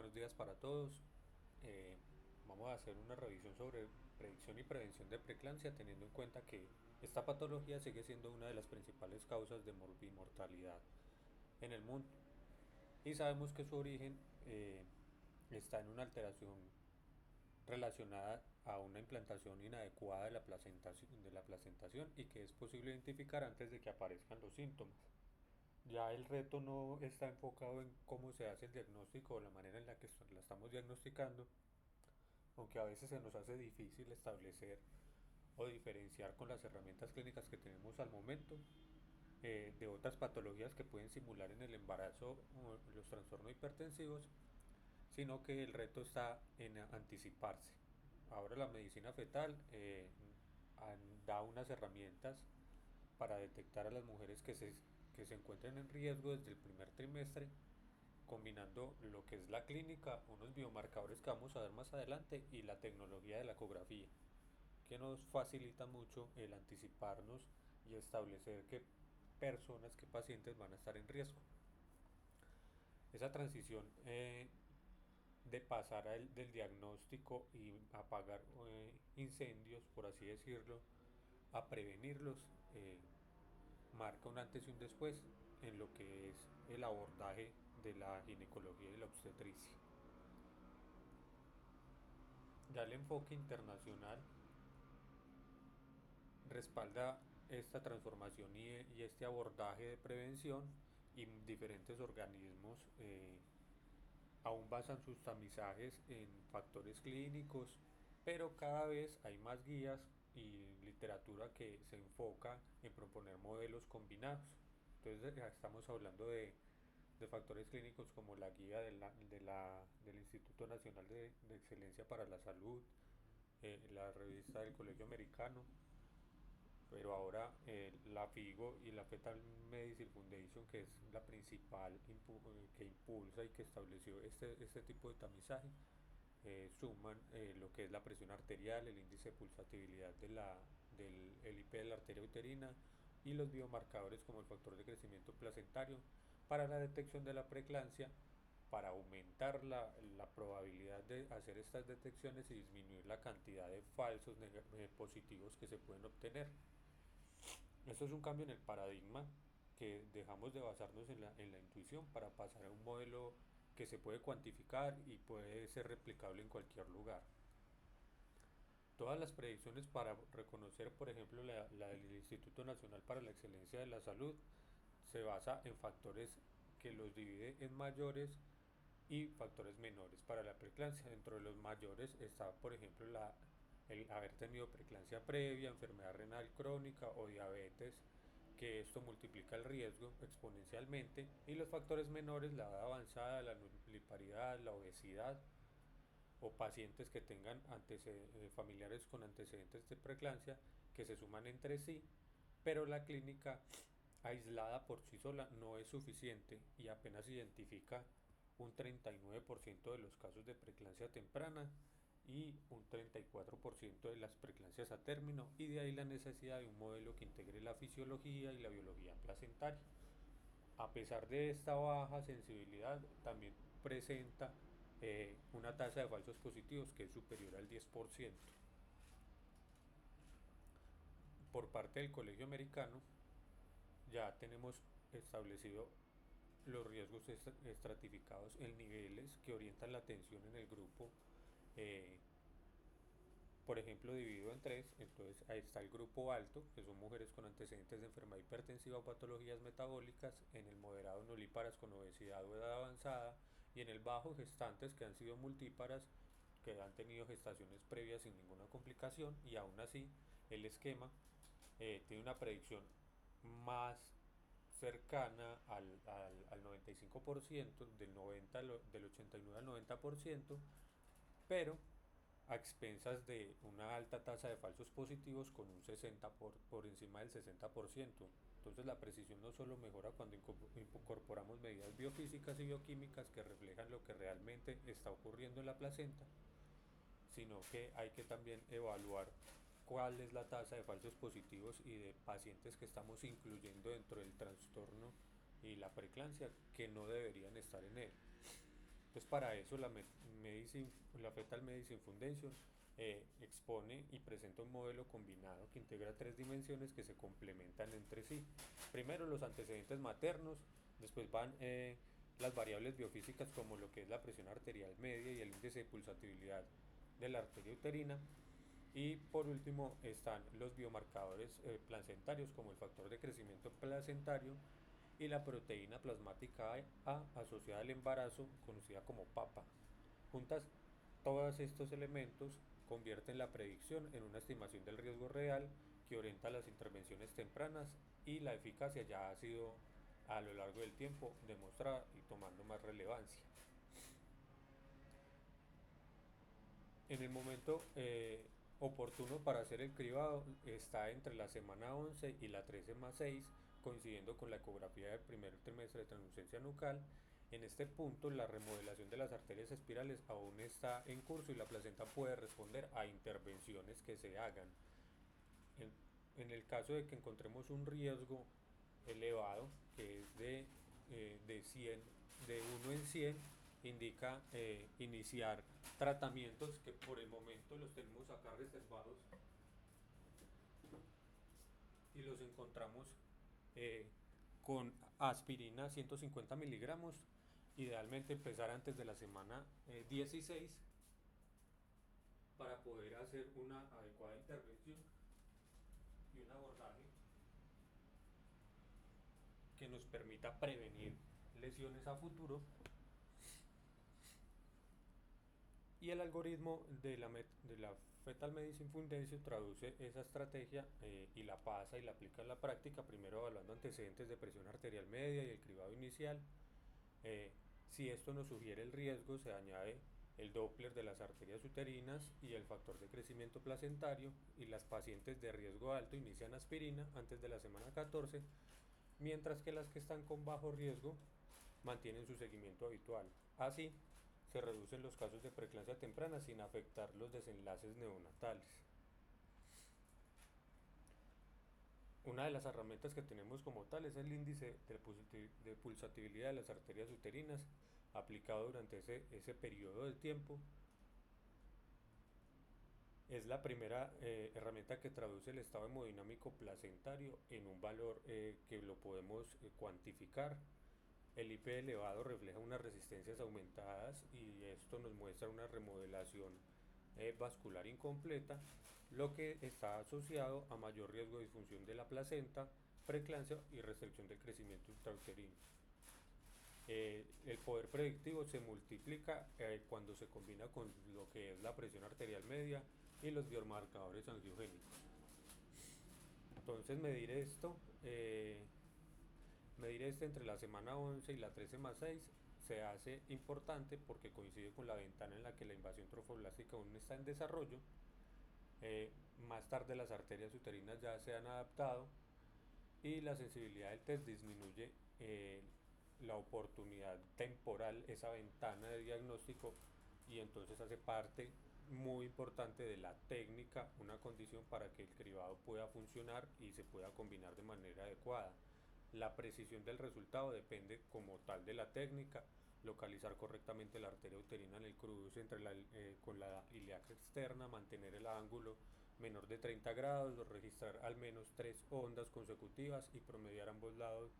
Buenos días para todos. Eh, Vamos a hacer una revisión sobre predicción y prevención de preeclampsia, teniendo en cuenta que esta patología sigue siendo una de las principales causas de mortalidad en el mundo. Y sabemos que su origen está en una alteración relacionada a una implantación inadecuada de la placentación y que es posible identificar antes de que aparezcan los síntomas. Ya el reto no está enfocado en cómo se hace el diagnóstico o la manera en la que la estamos diagnosticando, aunque a veces se nos hace difícil establecer o diferenciar con las herramientas clínicas que tenemos al momento de otras patologías que pueden simular en el embarazo o los trastornos hipertensivos, sino que el reto está en anticiparse. Ahora la medicina fetal da unas herramientas para detectar a las mujeres que se encuentren en riesgo desde el primer trimestre, combinando lo que es la clínica, unos biomarcadores que vamos a ver más adelante y la tecnología de la ecografía, que nos facilita mucho el anticiparnos y establecer qué personas, qué pacientes van a estar en riesgo. Esa transición de pasar del diagnóstico y apagar incendios, por así decirlo, a prevenirlos, marca un antes y un después en lo que es el abordaje de la ginecología y la obstetricia. Ya el enfoque internacional respalda esta transformación y este abordaje de prevención, y diferentes organismos aún basan sus tamizajes en factores clínicos, pero cada vez hay más guías y literatura que se enfoca en proponer modelos combinados. Entonces estamos hablando de factores clínicos como la guía del Instituto Nacional de Excelencia para la Salud, la revista del Colegio Americano, pero ahora la FIGO y la Fetal Medicine Foundation, que es la principal que impulsa y que estableció este tipo de tamizaje, suman lo que es la presión arterial, el índice de pulsatividad del IP de la arteria uterina y los biomarcadores como el factor de crecimiento placentario para la detección de la preeclampsia, para aumentar la probabilidad de hacer estas detecciones y disminuir la cantidad de falsos positivos que se pueden obtener. Esto es un cambio en el paradigma, que dejamos de basarnos en la intuición para pasar a un modelo que se puede cuantificar y puede ser replicable en cualquier lugar. Todas las predicciones para reconocer, por ejemplo, la del Instituto Nacional para la Excelencia de la Salud, se basa en factores que los divide en mayores y factores menores para la preeclampsia. Dentro de los mayores está, por ejemplo, el haber tenido preeclampsia previa, enfermedad renal crónica o diabetes, que esto multiplica el riesgo exponencialmente, y los factores menores, la edad avanzada, la nulliparidad, la obesidad, o pacientes que tengan familiares con antecedentes de preeclampsia, que se suman entre sí, pero la clínica aislada por sí sola no es suficiente y apenas identifica un 39% de los casos de preeclampsia temprana y un 34% de las preeclampsias a término, y de ahí la necesidad de un modelo que integre la fisiología y la biología placentaria. A pesar de esta baja sensibilidad, también presenta una tasa de falsos positivos que es superior al 10%. Por parte del Colegio Americano ya tenemos establecido los riesgos estratificados en niveles que orientan la atención en el grupo, eh, por ejemplo, dividido en tres. Entonces ahí está el grupo alto, que son mujeres con antecedentes de enfermedad hipertensiva o patologías metabólicas; en el moderado, nulíparas con obesidad o edad avanzada; y en el bajo, gestantes que han sido multíparas, que han tenido gestaciones previas sin ninguna complicación, y aún así el esquema tiene una predicción más cercana al 95%, del 89 al 90%, pero a expensas de una alta tasa de falsos positivos con un 60 por encima del 60%. Entonces la precisión no solo mejora cuando incorporamos medidas biofísicas y bioquímicas que reflejan lo que realmente está ocurriendo en la placenta, sino que hay que también evaluar cuál es la tasa de falsos positivos y de pacientes que estamos incluyendo dentro del trastorno y la preeclampsia, que no deberían estar en él. Entonces para eso la Fetal Medicine Foundation expone y presenta un modelo combinado que integra tres dimensiones que se complementan entre sí. Primero los antecedentes maternos, después van las variables biofísicas como lo que es la presión arterial media y el índice de pulsatividad de la arteria uterina, y por último están los biomarcadores placentarios como el factor de crecimiento placentario y la proteína plasmática A asociada al embarazo, conocida como PAPA. Juntas, todos estos elementos convierten la predicción en una estimación del riesgo real que orienta las intervenciones tempranas, y la eficacia ya ha sido a lo largo del tiempo demostrada y tomando más relevancia. En el momento oportuno para hacer el cribado está entre la semana 11 y la 13 más 6, coincidiendo con la ecografía del primer trimestre de translucencia nucal. En este punto, la remodelación de las arterias espirales aún está en curso y la placenta puede responder a intervenciones que se hagan. En el caso de que encontremos un riesgo elevado, que es de 100, de 1 en 100, indica iniciar tratamientos que por el momento los tenemos acá reservados y los encontramos eh, con aspirina 150 miligramos. Idealmente empezar antes de la semana 16 para poder hacer una adecuada intervención y un abordaje que nos permita prevenir lesiones a futuro. Y el algoritmo de la Fetal Medicine Foundation traduce esa estrategia y la pasa y la aplica en la práctica, primero evaluando antecedentes de presión arterial media y el cribado inicial. Eh, si esto nos sugiere el riesgo, se añade el Doppler de las arterias uterinas y el factor de crecimiento placentario, y las pacientes de riesgo alto inician aspirina antes de la semana 14, mientras que las que están con bajo riesgo mantienen su seguimiento habitual. Así, se reducen los casos de preeclampsia temprana sin afectar los desenlaces neonatales. Una de las herramientas que tenemos como tal es el índice de pulsatividad de las arterias uterinas, aplicado durante ese periodo de tiempo. Es la primera herramienta que traduce el estado hemodinámico placentario en un valor que lo podemos cuantificar. El IP elevado refleja unas resistencias aumentadas y esto nos muestra una remodelación vascular incompleta, lo que está asociado a mayor riesgo de disfunción de la placenta, preeclampsia y restricción del crecimiento intrauterino. El poder predictivo se multiplica cuando se combina con lo que es la presión arterial media y los biomarcadores angiogénicos. Entonces medir este entre la semana 11 y la 13 más 6 se hace importante porque coincide con la ventana en la que la invasión trofoblástica aún está en desarrollo. Más tarde las arterias uterinas ya se han adaptado y la sensibilidad del test disminuye la oportunidad temporal, esa ventana de diagnóstico, y entonces hace parte muy importante de la técnica, una condición para que el cribado pueda funcionar y se pueda combinar de manera adecuada. La precisión del resultado depende como tal de la técnica: localizar correctamente la arteria uterina en el cruce con la ilíaca externa, mantener el ángulo menor de 30 grados, registrar al menos 3 ondas consecutivas y promediar ambos lados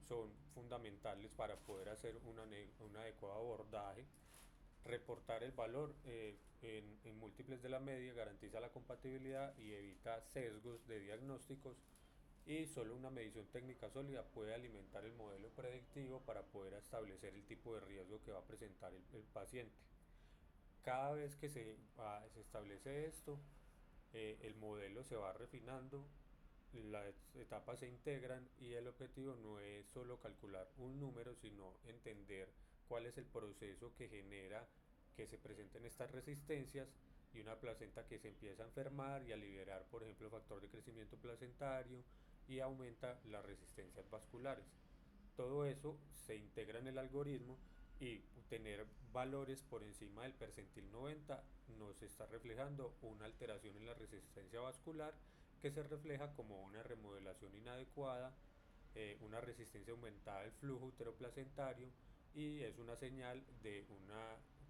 son fundamentales para poder hacer un adecuado abordaje. Reportar el valor en múltiples de la media garantiza la compatibilidad y evita sesgos de diagnósticos, y solo una medición técnica sólida puede alimentar el modelo predictivo para poder establecer el tipo de riesgo que va a presentar el paciente. Cada vez que se establece esto, el modelo se va refinando, las etapas se integran y el objetivo no es solo calcular un número, sino entender cuál es el proceso que genera que se presenten estas resistencias y una placenta que se empieza a enfermar y a liberar, por ejemplo, factor de crecimiento placentario, y aumenta las resistencias vasculares. Todo eso se integra en el algoritmo, y tener valores por encima del percentil 90 nos está reflejando una alteración en la resistencia vascular, que se refleja como una remodelación inadecuada una resistencia aumentada del flujo uteroplacentario y es una señal de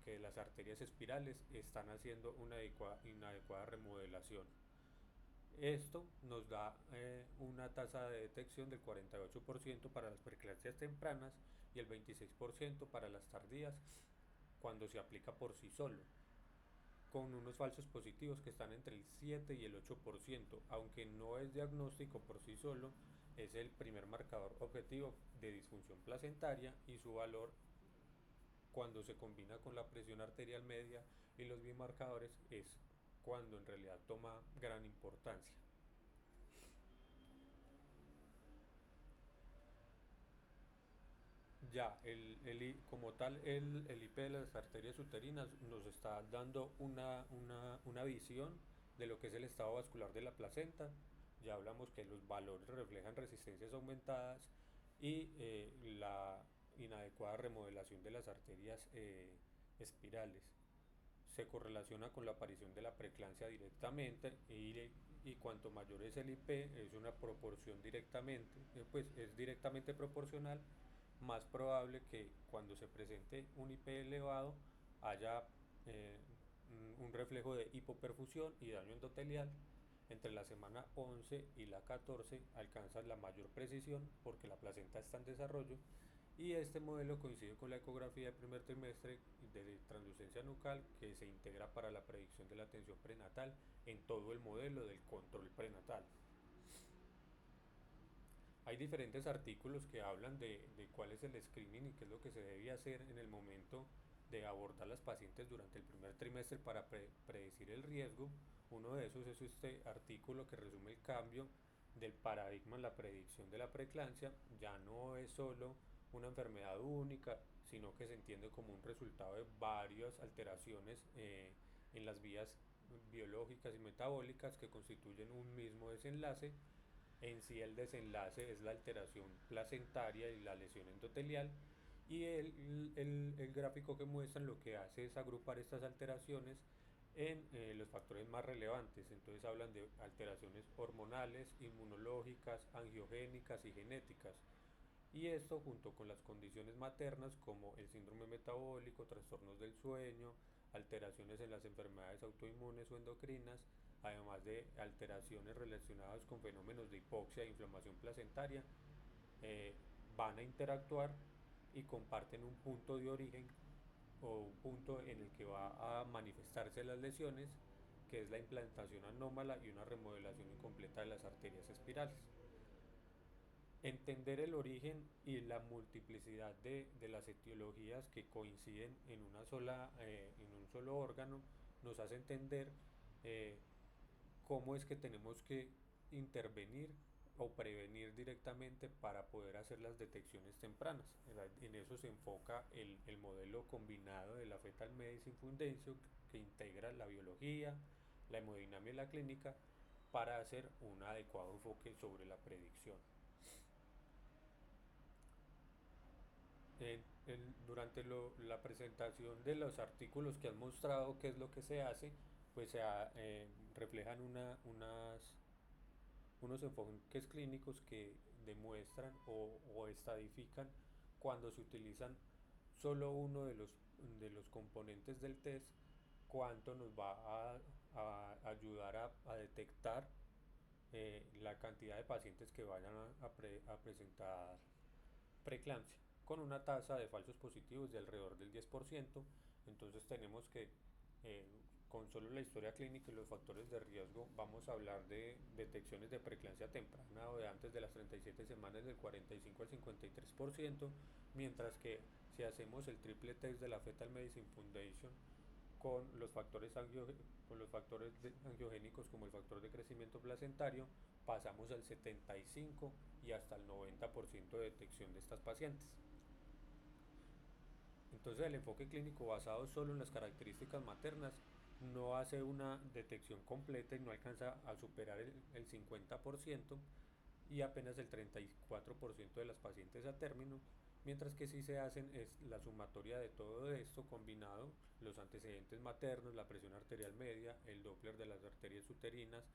que las arterias espirales están haciendo una inadecuada remodelación. Esto nos da una tasa de detección del 48% para las preeclampsias tempranas y el 26% para las tardías cuando se aplica por sí solo, con unos falsos positivos que están entre el 7 y el 8%, aunque no es diagnóstico por sí solo, es el primer marcador objetivo de disfunción placentaria y su valor cuando se combina con la presión arterial media y los biomarcadores es cuando en realidad toma gran importancia. Ya, como tal, el IP de las arterias uterinas nos está dando una visión de lo que es el estado vascular de la placenta. Ya hablamos que los valores reflejan resistencias aumentadas y la inadecuada remodelación de las arterias espirales. Se correlaciona con la aparición de la preeclampsia directamente y cuanto mayor es el IP, es una proporción directamente, pues es directamente proporcional, más probable que cuando se presente un IP elevado haya eh, un reflejo de hipoperfusión y daño endotelial. Entre la semana 11 y la 14 alcanza la mayor precisión porque la placenta está en desarrollo y este modelo coincide con la ecografía de primer trimestre de translucencia nucal que se integra para la predicción de la atención prenatal en todo el modelo del control prenatal. Hay diferentes artículos que hablan de cuál es el screening y qué es lo que se debe hacer en el momento de abordar las pacientes durante el primer trimestre para predecir el riesgo. Uno de esos es este artículo que resume el cambio del paradigma en la predicción de la preeclampsia. Ya no es solo una enfermedad única, sino que se entiende como un resultado de varias alteraciones en las vías biológicas y metabólicas que constituyen un mismo desenlace. En sí el desenlace es la alteración placentaria y la lesión endotelial y el gráfico que muestran lo que hace es agrupar estas alteraciones en los factores más relevantes. Entonces hablan de alteraciones hormonales, inmunológicas, angiogénicas y genéticas. Y esto junto con las condiciones maternas como el síndrome metabólico, trastornos del sueño, alteraciones en las enfermedades autoinmunes o endocrinas, además de alteraciones relacionadas con fenómenos de hipoxia e inflamación placentaria, eh, van a interactuar y comparten un punto de origen o un punto en el que va a manifestarse las lesiones, que es la implantación anómala y una remodelación incompleta de las arterias espirales. Entender el origen y la multiplicidad de las etiologías que coinciden en un solo órgano nos hace entender eh, cómo es que tenemos que intervenir o prevenir directamente para poder hacer las detecciones tempranas. En eso se enfoca el modelo combinado de la Fetal Medicine Foundation que integra la biología, la hemodinamia y la clínica para hacer un adecuado enfoque sobre la predicción. Durante la presentación de los artículos que han mostrado qué es lo que se hace, pues reflejan unos enfoques clínicos que demuestran o estadifican cuando se utilizan solo uno de los componentes del test, cuánto nos va a ayudar a detectar la cantidad de pacientes que vayan a presentar preeclampsia con una tasa de falsos positivos de alrededor del 10%. Entonces tenemos que eh, con solo la historia clínica y los factores de riesgo vamos a hablar de detecciones de preeclampsia temprana o de antes de las 37 semanas del 45 al 53%, mientras que si hacemos el triple test de la Fetal Medicine Foundation con los factores angiogénicos como el factor de crecimiento placentario, pasamos al 75 y hasta el 90% de detección de estas pacientes. Entonces el enfoque clínico basado solo en las características maternas no hace una detección completa y no alcanza a superar el 50% y apenas el 34% de las pacientes a término, mientras que si se hacen es la sumatoria de todo esto combinado, los antecedentes maternos, la presión arterial media, el Doppler de las arterias uterinas,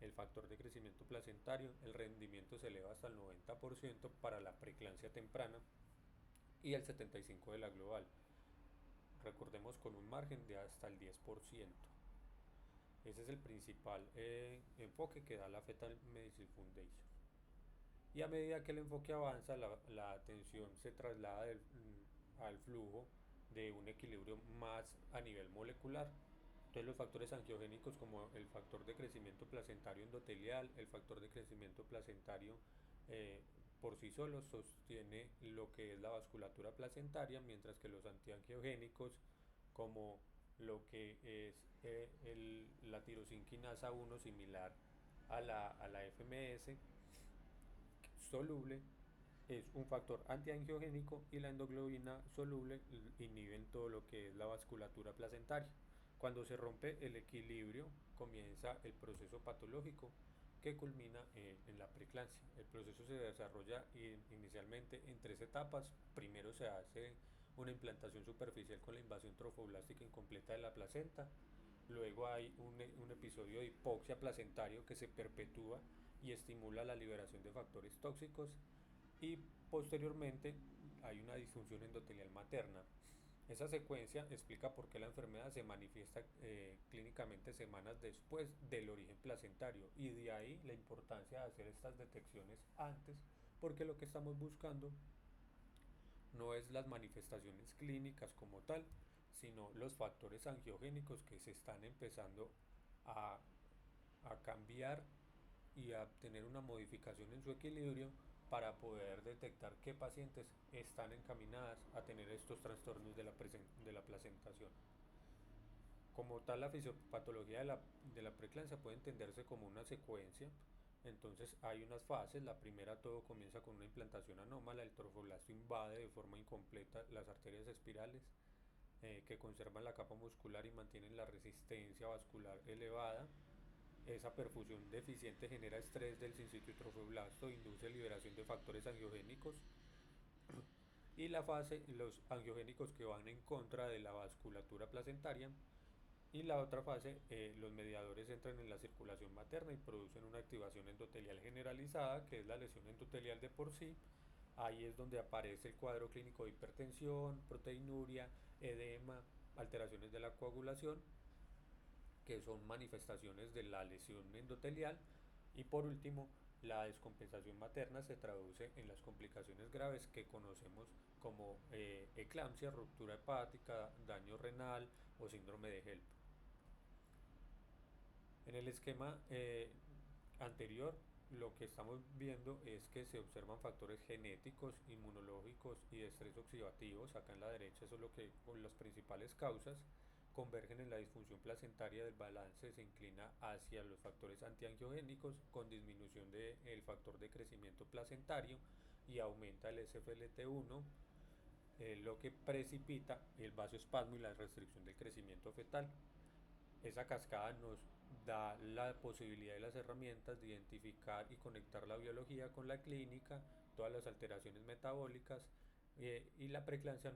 el factor de crecimiento placentario, el rendimiento se eleva hasta el 90% para la preeclampsia temprana y el 75% de la global. Recordemos con un margen de hasta el 10%. Ese es el principal enfoque que da la Fetal Medicine Foundation. Y a medida que el enfoque avanza, la atención se traslada al flujo de un equilibrio más a nivel molecular. Entonces los factores angiogénicos como el factor de crecimiento placentario endotelial, el factor de crecimiento placentario eh, por sí solo sostiene lo que es la vasculatura placentaria, mientras que los antiangiogénicos como lo que es la tirosinquinasa 1 similar a la FMS soluble es un factor antiangiogénico y la endoglobina soluble inhiben todo lo que es la vasculatura placentaria. Cuando se rompe el equilibrio comienza el proceso patológico que culmina en la preeclampsia. El proceso se desarrolla inicialmente en tres etapas. Primero se hace una implantación superficial con la invasión trofoblástica incompleta de la placenta. Luego hay un episodio de hipoxia placentario que se perpetúa y estimula la liberación de factores tóxicos y posteriormente hay una disfunción endotelial materna. Esa secuencia explica por qué la enfermedad se manifiesta clínicamente semanas después del origen placentario y de ahí la importancia de hacer estas detecciones antes porque lo que estamos buscando no es las manifestaciones clínicas como tal, sino los factores angiogénicos que se están empezando a, a cambiar y a tener una modificación en su equilibrio para poder detectar qué pacientes están encaminadas a tener estos trastornos de la placentación. Como tal, la fisiopatología de la preeclampsia puede entenderse como una secuencia. Entonces hay unas fases. La primera, todo comienza con una implantación anómala. El trofoblasto invade de forma incompleta las arterias espirales que conservan la capa muscular y mantienen la resistencia vascular elevada. Esa perfusión deficiente genera estrés del sincitio trofoblasta, induce liberación de factores angiogénicos y la fase, los angiogénicos que van en contra de la vasculatura placentaria. Y la otra fase, los mediadores entran en la circulación materna y producen una activación endotelial generalizada, que es la lesión endotelial de por sí. Ahí es donde aparece el cuadro clínico de hipertensión, proteinuria, edema, alteraciones de la coagulación, que son manifestaciones de la lesión endotelial. Y por último, la descompensación materna se traduce en las complicaciones graves que conocemos como eclampsia, ruptura hepática, daño renal o síndrome de HELP. En el esquema anterior, lo que estamos viendo es que se observan factores genéticos, inmunológicos y de estrés oxidativos. Acá en la derecha, eso es lo que con las principales causas convergen en la disfunción placentaria. Del balance se inclina hacia los factores antiangiogénicos con disminución del factor de crecimiento placentario y aumenta el SFLT1, lo que precipita el vasoespasmo y la restricción del crecimiento fetal. Esa cascada nos da la posibilidad y las herramientas de identificar y conectar la biología con la clínica, todas las alteraciones metabólicas y la preeclampsia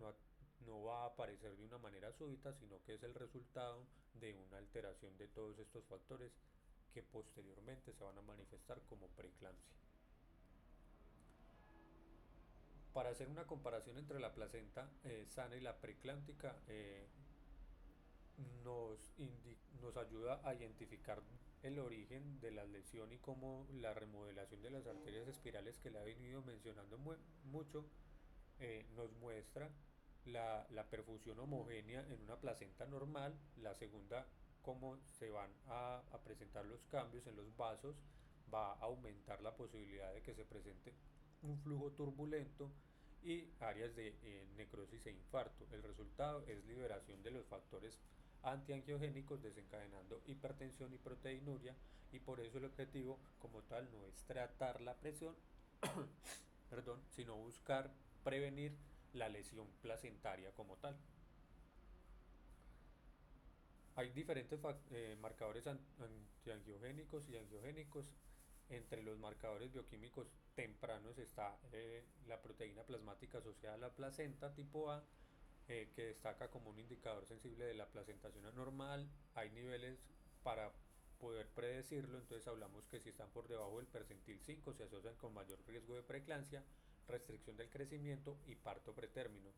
no va a aparecer de una manera súbita, sino que es el resultado de una alteración de todos estos factores que posteriormente se van a manifestar como preeclampsia. Para hacer una comparación entre la placenta sana y la preeclámptica, nos ayuda a identificar el origen de la lesión y cómo la remodelación de las arterias espirales que le ha venido mencionando mucho nos muestra la perfusión homogénea en una placenta normal. La segunda, cómo se van a presentar los cambios en los vasos, va a aumentar la posibilidad de que se presente un flujo turbulento y áreas de necrosis e infarto. El resultado es liberación de los factores antiangiogénicos desencadenando hipertensión y proteinuria, y por eso el objetivo como tal no es tratar la presión perdón, sino buscar prevenir la lesión placentaria como tal. Hay diferentes marcadores antiangiogénicos y angiogénicos. Entre los marcadores bioquímicos tempranos está la proteína plasmática asociada a la placenta tipo A, que destaca como un indicador sensible de la placentación anormal. Hay niveles para poder predecirlo, entonces hablamos que si están por debajo del percentil 5 se asocian con mayor riesgo de preeclampsia, restricción del crecimiento y parto pretérmino.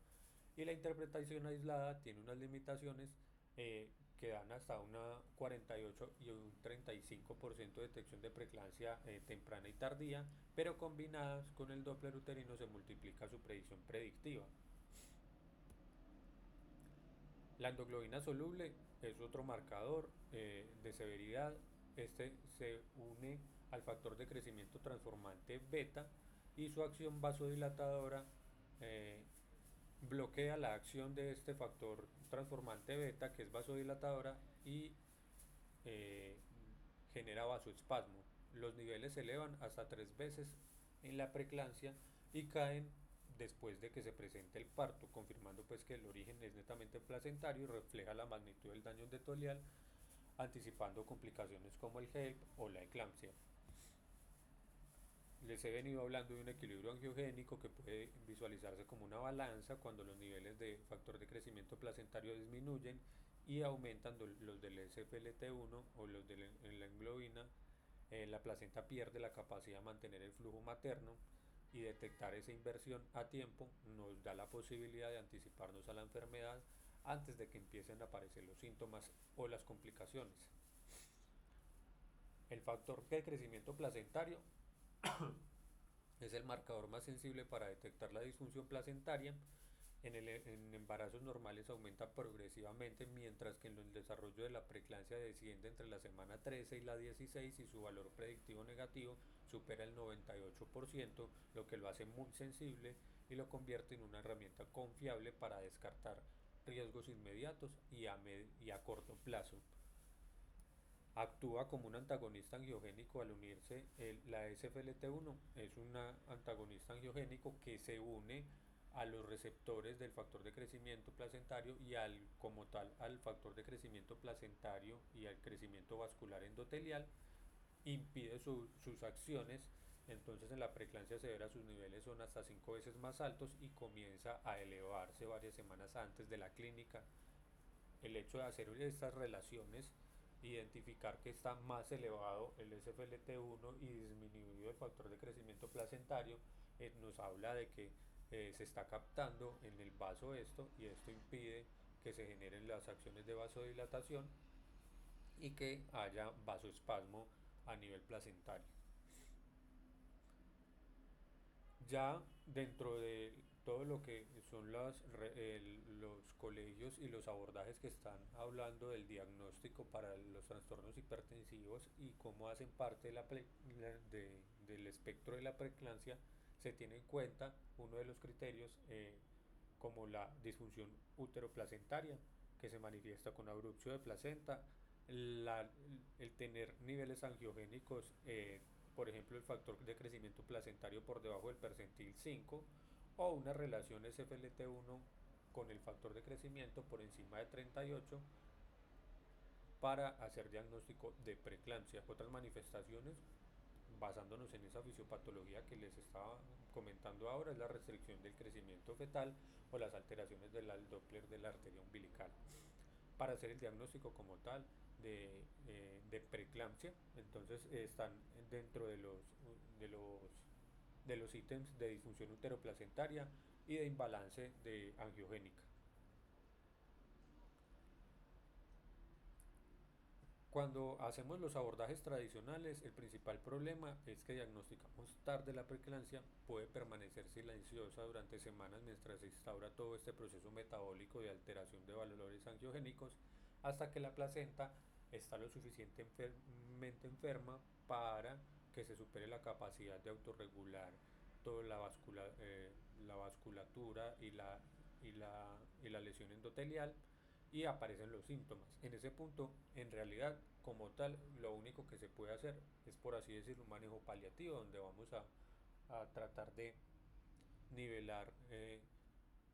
Y la interpretación aislada tiene unas limitaciones que dan hasta una 48 y un 35% de detección de preeclampsia temprana y tardía, pero combinadas con el Doppler uterino se multiplica su predicción predictiva. La endoglobina soluble es otro marcador de severidad. Este se une al factor de crecimiento transformante beta y su acción vasodilatadora eh, bloquea la acción de este factor transformante beta que es vasodilatadora y eh, genera vasoespasmo. Los niveles se elevan hasta 3 veces en la preeclampsia y caen después de que se presente el parto, confirmando pues que el origen es netamente placentario y refleja la magnitud del daño endotelial, anticipando complicaciones como el HELP o la eclampsia. Les he venido hablando de un equilibrio angiogénico que puede visualizarse como una balanza cuando los niveles de factor de crecimiento placentario disminuyen y aumentan los del SFLT1 o los de la hemoglobina. La placenta pierde la capacidad de mantener el flujo materno y detectar esa inversión a tiempo nos da la posibilidad de anticiparnos a la enfermedad antes de que empiecen a aparecer los síntomas o las complicaciones. El factor de crecimiento placentario es el marcador más sensible para detectar la disfunción placentaria. En embarazos normales aumenta progresivamente, mientras que en el desarrollo de la preeclampsia desciende entre la semana 13 y la 16 y su valor predictivo negativo supera el 98%, lo que lo hace muy sensible y lo convierte en una herramienta confiable para descartar riesgos inmediatos y a corto plazo. Actúa como un antagonista angiogénico al unirse la SFLT1 es un antagonista angiogénico que se une a los receptores del factor de crecimiento placentario y como tal al factor de crecimiento placentario y al crecimiento vascular endotelial, impide sus acciones. Entonces en la preeclampsia severa sus niveles son hasta 5 veces más altos y comienza a elevarse varias semanas antes de la clínica. El hecho de hacer estas relaciones, identificar que está más elevado el SFLT1 y disminuido el factor de crecimiento placentario, nos habla de que se está captando en el vaso esto y esto impide que se generen las acciones de vasodilatación y que haya vasoespasmo a nivel placentario. Ya dentro de todo lo que son los colegios y los abordajes que están hablando del diagnóstico para los trastornos hipertensivos y cómo hacen parte del espectro de la preeclampsia, se tiene en cuenta uno de los criterios como la disfunción uteroplacentaria, que se manifiesta con abrupción de placenta, el tener niveles angiogénicos, por ejemplo el factor de crecimiento placentario por debajo del percentil 5 o una relación SFLT1 con el factor de crecimiento por encima de 38 para hacer diagnóstico de preeclampsia. Otras manifestaciones basándonos en esa fisiopatología que les estaba comentando ahora es la restricción del crecimiento fetal o las alteraciones del Doppler de la arteria umbilical para hacer el diagnóstico como tal de preeclampsia. Entonces están dentro de los, de los ítems de disfunción uteroplacentaria y de imbalance de angiogénica. Cuando hacemos los abordajes tradicionales, el principal problema es que diagnosticamos tarde la preeclampsia, puede permanecer silenciosa durante semanas mientras se instaura todo este proceso metabólico de alteración de valores angiogénicos hasta que la placenta está lo suficientemente enferma para que se supere la capacidad de autorregular toda la vasculatura y la lesión endotelial y aparecen los síntomas. En ese punto, en realidad, como tal, lo único que se puede hacer es, por así decirlo, un manejo paliativo, donde vamos a tratar de nivelar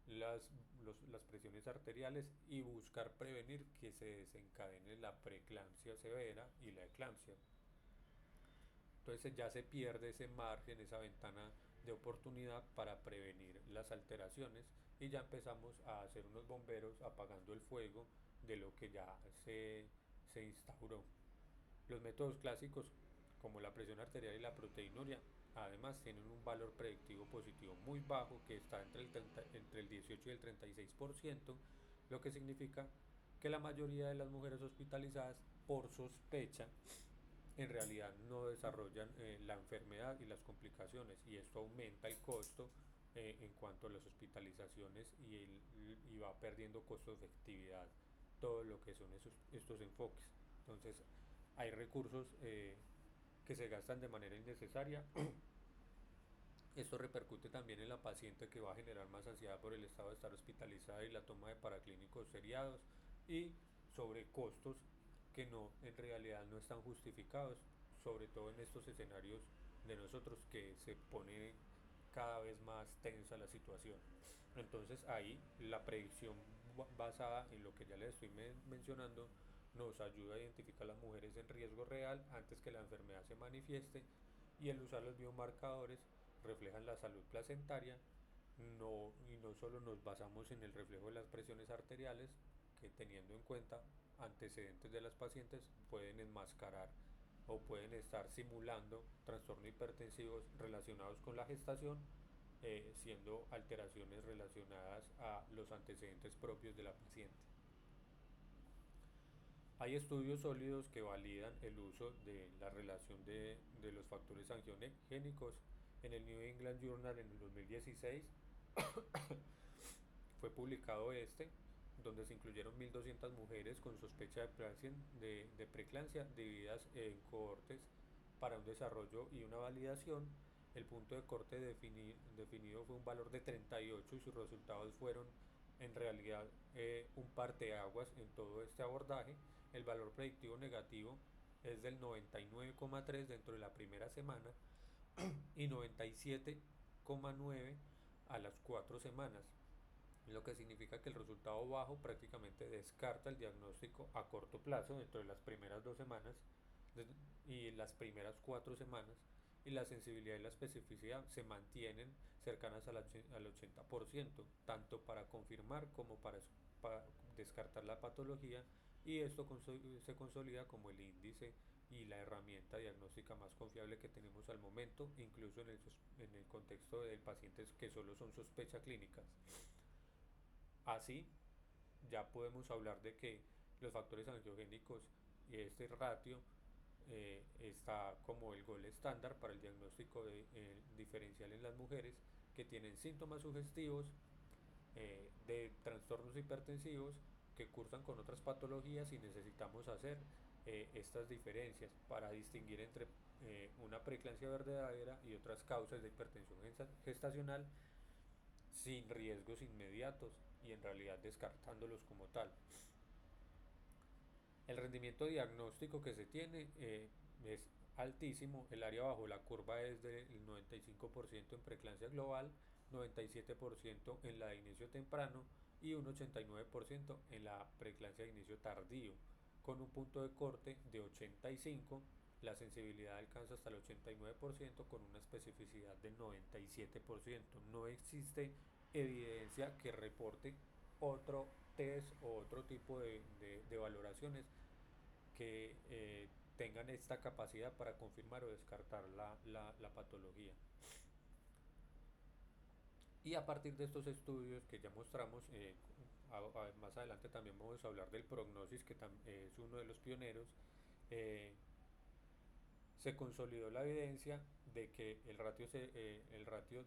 las presiones arteriales y buscar prevenir que se desencadene la preeclampsia severa y la eclampsia. Entonces ya se pierde ese margen, esa ventana de oportunidad para prevenir las alteraciones y ya empezamos a hacer unos bomberos apagando el fuego de lo que ya se instauró. Los métodos clásicos, como la presión arterial y la proteinuria, además tienen un valor predictivo positivo muy bajo que está entre el 18 y el 36%, lo que significa que la mayoría de las mujeres hospitalizadas por sospecha en realidad no desarrollan la enfermedad y las complicaciones, y esto aumenta el costo en cuanto a las hospitalizaciones y va perdiendo costo de efectividad todo lo que son estos enfoques. Entonces hay recursos que se gastan de manera innecesaria. Esto repercute también en la paciente, que va a generar más ansiedad por el estado de estar hospitalizada y la toma de paraclínicos seriados, y sobre costos que no, en realidad no están justificados, sobre todo en estos escenarios de nosotros, que se pone cada vez más tensa la situación. Entonces ahí la predicción basada en lo que ya les estoy mencionando nos ayuda a identificar a las mujeres en riesgo real antes que la enfermedad se manifieste, y el usar los biomarcadores reflejan la salud placentaria. Y no solo nos basamos en el reflejo de las presiones arteriales, que teniendo en cuenta antecedentes de las pacientes pueden enmascarar o pueden estar simulando trastornos hipertensivos relacionados con la gestación, siendo alteraciones relacionadas a los antecedentes propios de la paciente. Hay estudios sólidos que validan el uso de la relación de los factores angiogénicos. En el New England Journal en el 2016 fue publicado donde se incluyeron 1.200 mujeres con sospecha de preeclampsia divididas en cohortes para un desarrollo y una validación. El punto de corte definido fue un valor de 38, y sus resultados fueron en realidad un parteaguas en todo este abordaje. El valor predictivo negativo es del 99,3 dentro de la primera semana y 97,9 a las 4 semanas, lo que significa que el resultado bajo prácticamente descarta el diagnóstico a corto plazo dentro de las primeras 2 semanas y las primeras 4 semanas, y la sensibilidad y la especificidad se mantienen cercanas al 80%, tanto para confirmar como para descartar la patología, y esto se consolida como el índice y la herramienta diagnóstica más confiable que tenemos al momento, incluso en el contexto de pacientes que solo son sospecha clínicas. Así, ya podemos hablar de que los factores angiogénicos y este ratio está como el gol estándar para el diagnóstico diferencial en las mujeres que tienen síntomas sugestivos de trastornos hipertensivos que cursan con otras patologías, y necesitamos hacer estas diferencias para distinguir entre una preeclampsia verdadera y otras causas de hipertensión gestacional sin riesgos inmediatos, y en realidad descartándolos como tal. El rendimiento diagnóstico que se tiene es altísimo. El área bajo la curva es del 95% en preeclampsia global, 97% en la de inicio temprano y un 89% en la preeclampsia de inicio tardío, con un punto de corte de 85. La sensibilidad alcanza hasta el 89% con una especificidad del 97%. No existe evidencia que reporte otro test o otro tipo de valoraciones que tengan esta capacidad para confirmar o descartar la patología. Y a partir de estos estudios que ya mostramos, más adelante también vamos a hablar del prognosis, que es uno de los pioneros. Se consolidó la evidencia de que el ratio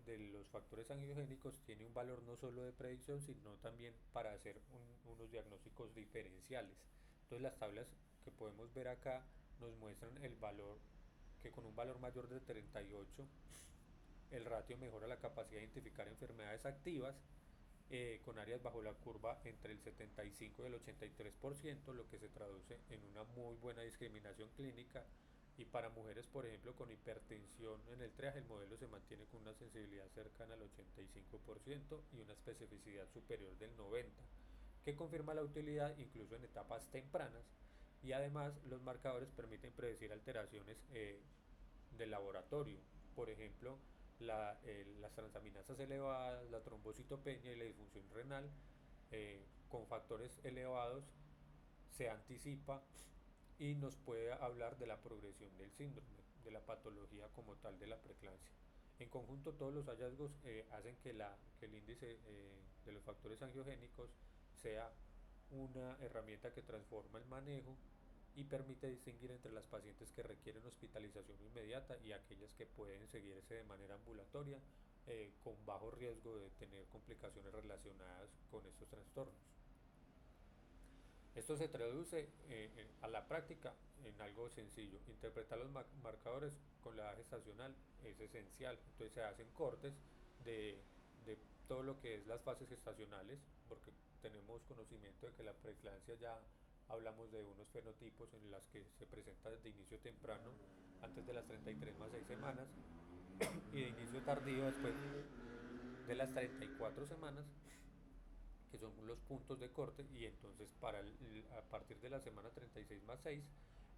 de los factores angiogénicos tiene un valor no solo de predicción, sino también para hacer unos diagnósticos diferenciales. Entonces las tablas que podemos ver acá nos muestran el valor, que con un valor mayor de 38 el ratio mejora la capacidad de identificar enfermedades activas, con áreas bajo la curva entre el 75 y el 83%, lo que se traduce en una muy buena discriminación clínica. Y para mujeres, por ejemplo, con hipertensión en el triaje, el modelo se mantiene con una sensibilidad cercana al 85% y una especificidad superior del 90%, que confirma la utilidad incluso en etapas tempranas. Y además los marcadores permiten predecir alteraciones del laboratorio, por ejemplo, las transaminasas elevadas, la trombocitopenia y la disfunción renal. Con factores elevados se anticipa y nos puede hablar de la progresión del síndrome, de la patología como tal de la preeclampsia. En conjunto, todos los hallazgos hacen que el índice de los factores angiogénicos sea una herramienta que transforma el manejo y permite distinguir entre las pacientes que requieren hospitalización inmediata y aquellas que pueden seguirse de manera ambulatoria con bajo riesgo de tener complicaciones relacionadas con estos trastornos. Esto se traduce a la práctica en algo sencillo. Interpretar los marcadores con la edad gestacional es esencial. Entonces se hacen cortes de, de todo lo que es las fases gestacionales, porque tenemos conocimiento de que la preeclampsia ya hablamos de unos fenotipos en las que se presenta desde inicio temprano, antes de las 33 más 6 semanas, y de inicio tardío después de las 34 semanas, que son los puntos de corte, y entonces a partir de la semana 36 más 6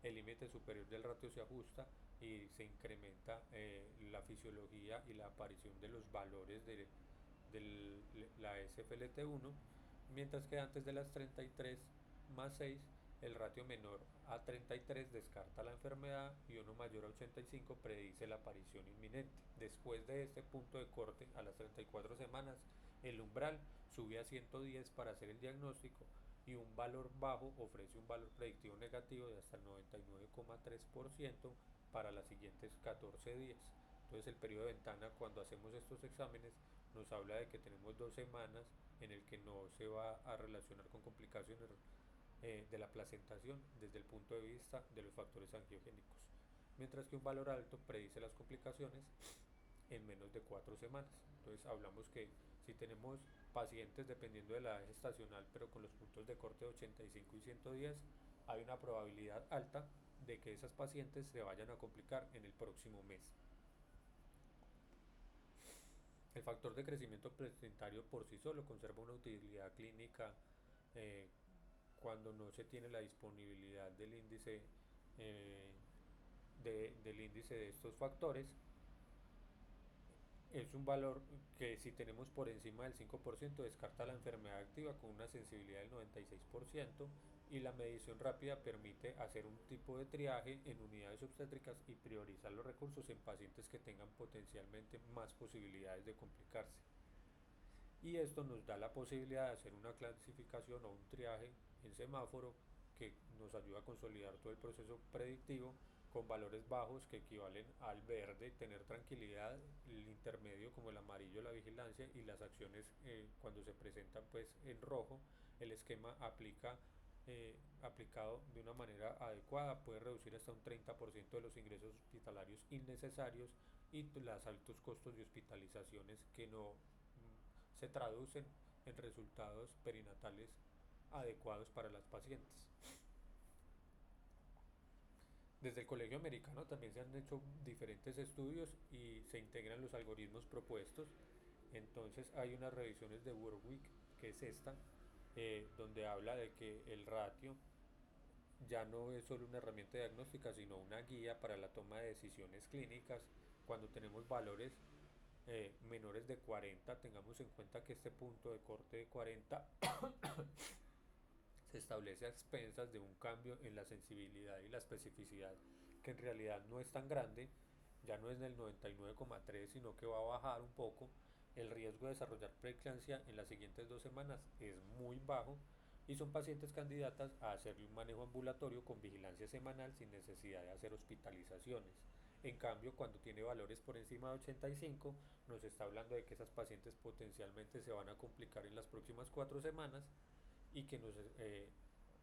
el límite superior del ratio se ajusta y se incrementa la fisiología y la aparición de los valores de la SFLT1, mientras que antes de las 33 más 6 el ratio menor a 33 descarta la enfermedad y uno mayor a 85 predice la aparición inminente. Después de este punto de corte, a las 34 semanas, el umbral sube a 110 para hacer el diagnóstico y un valor bajo ofrece un valor predictivo negativo de hasta el 99,3% para las siguientes 14 días. Entonces el periodo de ventana cuando hacemos estos exámenes nos habla de que tenemos 2 semanas en el que no se va a relacionar con complicaciones de la placentación desde el punto de vista de los factores angiogénicos, mientras que un valor alto predice las complicaciones en menos de 4 semanas. Entonces hablamos que si tenemos pacientes dependiendo de la edad gestacional pero con los puntos de corte de 85 y 110, hay una probabilidad alta de que esas pacientes se vayan a complicar en el próximo mes. El factor de crecimiento placentario por sí solo conserva una utilidad clínica eh, cuando no se tiene la disponibilidad eh, del índice de estos factores. Es un valor que si tenemos por encima del 5% descarta la enfermedad activa con una sensibilidad del 96% y la medición rápida permite hacer un tipo de triaje en unidades obstétricas y priorizar los recursos en pacientes que tengan potencialmente más posibilidades de complicarse. Y esto nos da la posibilidad de hacer una clasificación o un triaje en semáforo que nos ayuda a consolidar todo el proceso predictivo con valores bajos que equivalen al verde, tener tranquilidad, el intermedio como el amarillo, la vigilancia, y las acciones cuando se presentan pues en rojo, el esquema aplicado de una manera adecuada puede reducir hasta un 30% de los ingresos hospitalarios innecesarios y los altos costos de hospitalizaciones que no se traducen en resultados perinatales adecuados para las pacientes. Desde el Colegio Americano también se han hecho diferentes estudios y se integran los algoritmos propuestos. Entonces hay unas revisiones de Warwick, que es esta, donde habla de que el ratio ya no es solo una herramienta diagnóstica, sino una guía para la toma de decisiones clínicas. Cuando tenemos valores menores de 40, tengamos en cuenta que este punto de corte de 40 se establece a expensas de un cambio en la sensibilidad y la especificidad, que en realidad no es tan grande, ya no es del 99,3, sino que va a bajar un poco. El riesgo de desarrollar preeclampsia en las siguientes 2 semanas es muy bajo y son pacientes candidatas a hacerle un manejo ambulatorio con vigilancia semanal sin necesidad de hacer hospitalizaciones. En cambio, cuando tiene valores por encima de 85, nos está hablando de que esas pacientes potencialmente se van a complicar en las próximas 4 semanas y que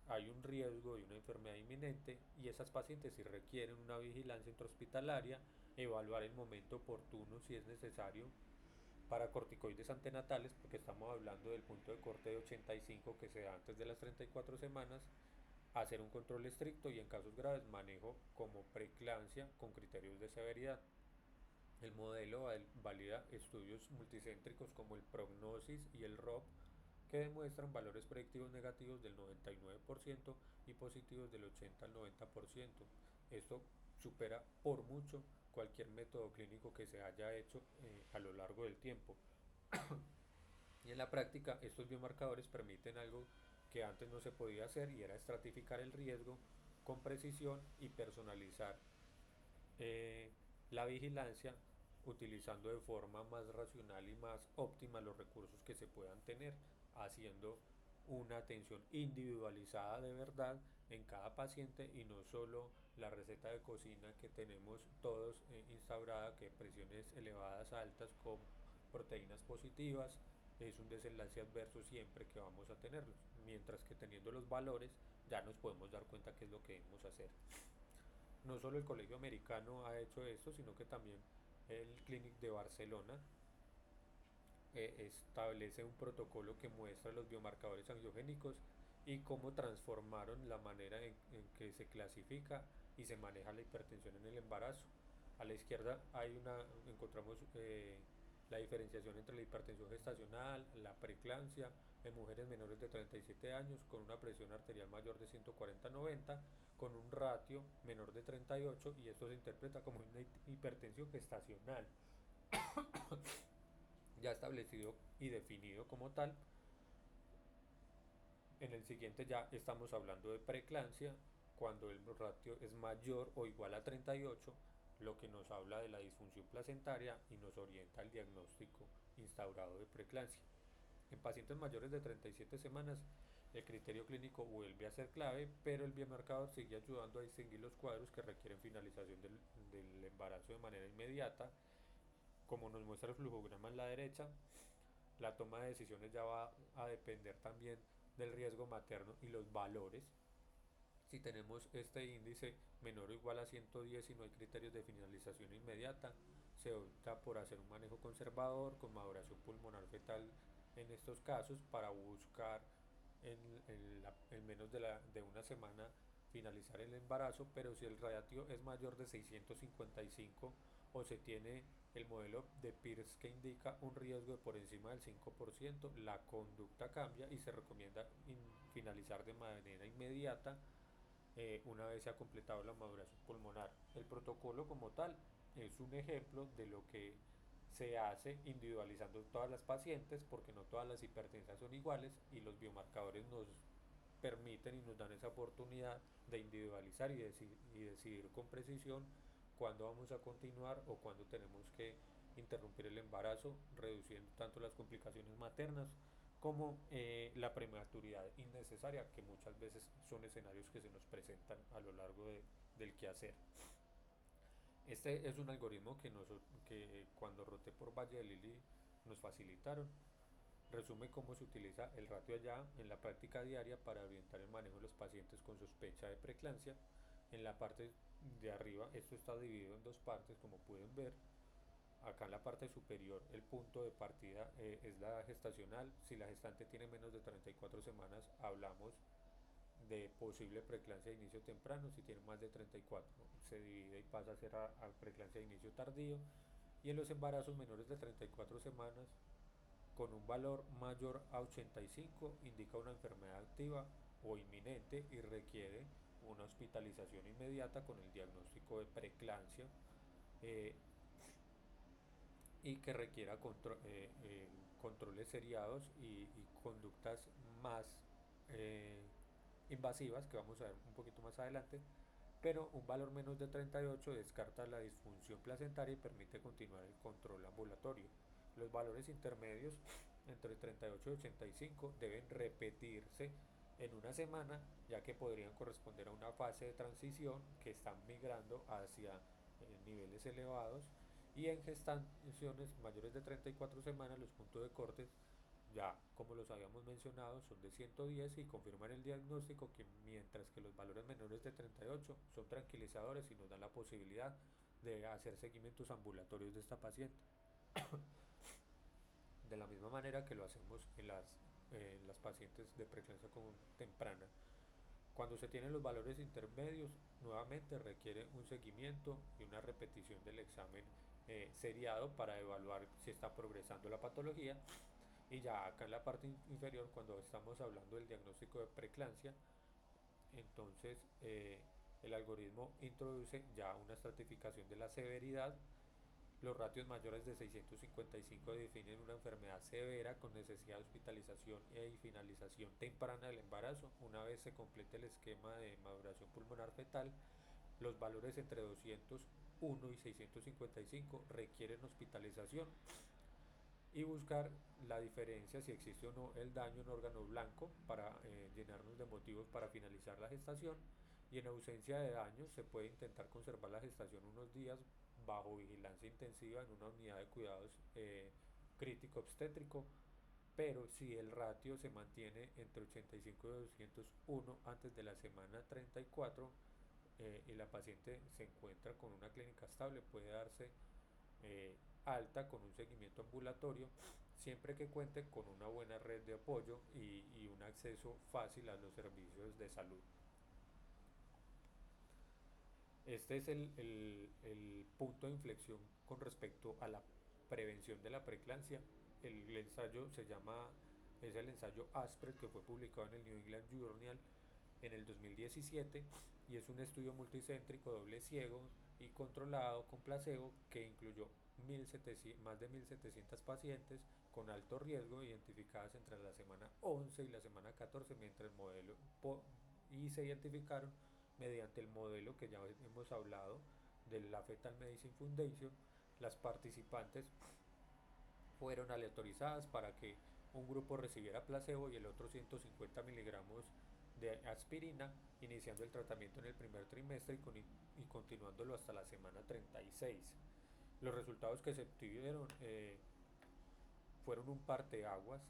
hay un riesgo de una enfermedad inminente y esas pacientes si requieren una vigilancia intrahospitalaria, evaluar el momento oportuno si es necesario para corticoides antenatales, porque estamos hablando del punto de corte de 85 que se da antes de las 34 semanas, hacer un control estricto y en casos graves manejo como preeclampsia con criterios de severidad. El modelo valida estudios multicéntricos como el Prognosis y el ROP que demuestran valores predictivos negativos del 99% y positivos del 80 al 90%. Esto supera por mucho cualquier método clínico que se haya hecho a lo largo del tiempo. Y en la práctica estos biomarcadores permiten algo que antes no se podía hacer y era estratificar el riesgo con precisión y personalizar eh, la vigilancia utilizando de forma más racional y más óptima los recursos que se puedan tener, haciendo una atención individualizada de verdad en cada paciente y no solo la receta de cocina que tenemos todos instaurada, que presiones elevadas altas con proteínas positivas es un desenlace adverso siempre que vamos a tenerlos, mientras que teniendo los valores ya nos podemos dar cuenta qué es lo que debemos hacer. No solo el Colegio Americano ha hecho esto, sino que también el Clinic de Barcelona establece un protocolo que muestra los biomarcadores angiogénicos y cómo transformaron la manera en que se clasifica y se maneja la hipertensión en el embarazo. A la izquierda encontramos la diferenciación entre la hipertensión gestacional, la preeclampsia en mujeres menores de 37 años con una presión arterial mayor de 140/90, con un ratio menor de 38, y esto se interpreta como una hipertensión gestacional ya establecido y definido como tal. En el siguiente ya estamos hablando de preeclampsia, cuando el ratio es mayor o igual a 38, lo que nos habla de la disfunción placentaria y nos orienta al diagnóstico instaurado de preeclampsia. En pacientes mayores de 37 semanas, el criterio clínico vuelve a ser clave, pero el biomarcador sigue ayudando a distinguir los cuadros que requieren finalización del embarazo de manera inmediata. Como nos muestra el flujograma en la derecha, la toma de decisiones ya va a depender también del riesgo materno y los valores. Si tenemos este índice menor o igual a 110 y no hay criterios de finalización inmediata, se opta por hacer un manejo conservador con maduración pulmonar fetal en estos casos para buscar en menos de una semana finalizar el embarazo, pero si el ratio es mayor de 655 o se tiene el modelo de Pierce que indica un riesgo de por encima del 5%, la conducta cambia y se recomienda finalizar de manera inmediata una vez se ha completado la maduración pulmonar. El protocolo como tal es un ejemplo de lo que se hace individualizando todas las pacientes, porque no todas las hipertensas son iguales y los biomarcadores nos permiten y nos dan esa oportunidad de individualizar y decidir con precisión cuándo vamos a continuar o cuándo tenemos que interrumpir el embarazo, reduciendo tanto las complicaciones maternas como la prematuridad innecesaria, que muchas veces son escenarios que se nos presentan a lo largo del quehacer. Este es un algoritmo que cuando roté por Valle de Lili nos facilitaron. Resume cómo se utiliza el ratio allá en la práctica diaria para orientar el manejo de los pacientes con sospecha de preeclampsia. En la parte de arriba, esto está dividido en dos partes, como pueden ver. Acá en la parte superior el punto de partida es la gestacional. Si la gestante tiene menos de 34 semanas, hablamos de posible preeclampsia de inicio temprano. Si tiene más de 34, se divide y pasa a ser a preeclampsia de inicio tardío. Y en los embarazos menores de 34 semanas, con un valor mayor a 85, indica una enfermedad activa o inminente y requiere una hospitalización inmediata con el diagnóstico de preeclampsia. Y que requiera controles seriados y conductas más eh, invasivas, que vamos a ver un poquito más adelante, pero un valor menos de 38 descarta la disfunción placentaria y permite continuar el control ambulatorio. Los valores intermedios entre 38 y 85 deben repetirse en una semana, ya que podrían corresponder a una fase de transición que están migrando hacia niveles elevados, y en gestaciones mayores de 34 semanas los puntos de corte ya, como los habíamos mencionado, son de 110 y confirman el diagnóstico, que mientras que los valores menores de 38 son tranquilizadores y nos dan la posibilidad de hacer seguimientos ambulatorios de esta paciente. De la misma manera que lo hacemos en las pacientes de preeclampsia temprana. Cuando se tienen los valores intermedios, nuevamente requiere un seguimiento y una repetición del examen seriado para evaluar si está progresando la patología. Y ya acá en la parte inferior, cuando estamos hablando del diagnóstico de preeclampsia, entonces el algoritmo introduce ya una estratificación de la severidad Los ratios mayores de 655 definen una enfermedad severa con necesidad de hospitalización y finalización temprana del embarazo. Una vez se complete el esquema de maduración pulmonar fetal, los valores entre 201 y 655 requieren hospitalización y buscar la diferencia si existe o no el daño en órgano blanco para llenarnos de motivos para finalizar la gestación, y en ausencia de daño se puede intentar conservar la gestación unos días bajo vigilancia intensiva en una unidad de cuidados crítico obstétrico, pero si el ratio se mantiene entre 85 y 201 antes de la semana 34 y la paciente se encuentra con una clínica estable, puede darse eh, alta con un seguimiento ambulatorio, siempre que cuente con una buena red de apoyo y un acceso fácil a los servicios de salud. Este es el punto de inflexión con respecto a la prevención de la preeclampsia. El ensayo es el ensayo ASPRED, que fue publicado en el New England Journal en el 2017, y es un estudio multicéntrico doble ciego y controlado con placebo que incluyó más de 1.700 pacientes con alto riesgo identificadas entre la semana 11 y la semana 14, mientras el modelo y se identificaron mediante el modelo que ya hemos hablado de la Fetal Medicine Foundation. Las participantes fueron aleatorizadas para que un grupo recibiera placebo y el otro 150 miligramos de aspirina, iniciando el tratamiento en el primer trimestre y continuándolo hasta la semana 36. Los resultados que se obtuvieron fueron un parteaguas.